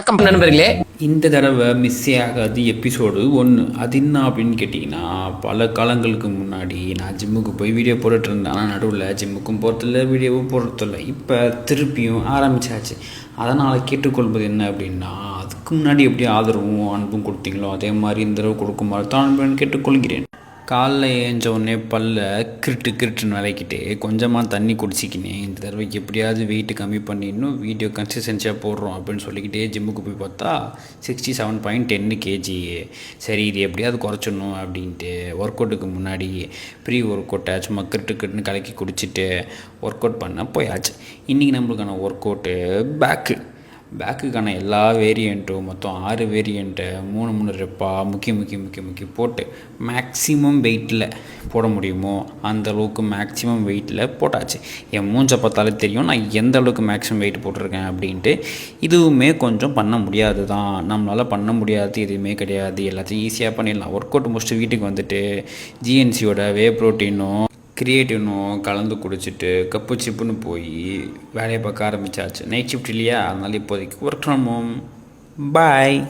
வணக்கம் நண்பர்களே. இந்த தடவை மிஸ்ஸே ஆகாது எபிசோடு 1. அது என்ன அப்படின்னு கேட்டிங்கன்னா, பல காலங்களுக்கு முன்னாடி நான் ஜிம்முக்கு போய் வீடியோ போட்டுட்டு இருந்தேன். ஆனால் நடுவில் ஜிம்முக்கும் போகிறதில்ல, வீடியோவும் போடுறதில்ல. இப்போ திருப்பியும் ஆரம்பித்தாச்சு. அதனால் கேட்டுக்கொள்வது என்ன அப்படின்னா, அதுக்கு முன்னாடி எப்படி ஆதரவும் அன்பும் கொடுத்தீங்களோ அதே மாதிரி இந்த தடவை கொடுக்குமாறு தான் கேட்டுக்கொள்கிறேன். காலைல ஏஞ்ச உடனே பல்ல கிருட்டுன்னு விளக்கிட்டு கொஞ்சமாக தண்ணி குடிச்சிக்கினேன். இந்த தடவை எப்படியாவது வெயிட்டு கம்மி பண்ணி இன்னும் வீடியோ கன்சிஸ்டன்சியாக போடுறோம் அப்படின்னு சொல்லிக்கிட்டே ஜிம்முக்கு போய் பார்த்தா 67.10 kg. சரி, இது எப்படியாவது குறைச்சிடணும் அப்படின்ட்டு ஒர்க் அவுட்டுக்கு முன்னாடி ப்ரீ ஒர்க் அவுட்டை சும்மா கிருட்டுன்னு கலக்கி குடிச்சிட்டு ஒர்க் அவுட் பண்ண போயாச்சு. இன்றைக்கி நம்மளுக்கான ஒர்க் அவுட்டு பேக்குக்கான எல்லா வேரியண்ட்டும் மொத்தம் 6 வேரியண்ட்டை 3 ரெப்பாக முக்கி போட்டு மேக்ஸிமம் வெயிட்டில் போட முடியுமோ அந்த அளவுக்கு மேக்ஸிமம் வெயிட்டில் போட்டாச்சு. என் மூஞ்சை பார்த்தாலே தெரியும் நான் எந்த அளவுக்கு மேக்ஸிமம் வெயிட் போட்டிருக்கேன் அப்படின்ட்டு. இதுவுமே கொஞ்சம் பண்ண முடியாது தான், நம்மளால் பண்ண முடியாது எதுவுமே கிடையாது, எல்லாத்தையும் ஈஸியாக பண்ணிடலாம். ஒர்க் அவுட் முடிச்சுட்டு வீட்டுக்கு வந்துட்டு ஜிஎன்சியோட வே ப்ரோட்டீனும் கிரியேட்டிவ்னும் கலந்து குடிச்சிட்டு கப்பு சிப்புன்னு போய் வேலையை பார்க்க ஆரம்பித்தாச்சு. நைட் ஷிஃப்ட் இல்லையா, அதனால் இப்போதைக்கு ஒர்க் ஃப்ரம் ஹோம். பாய்.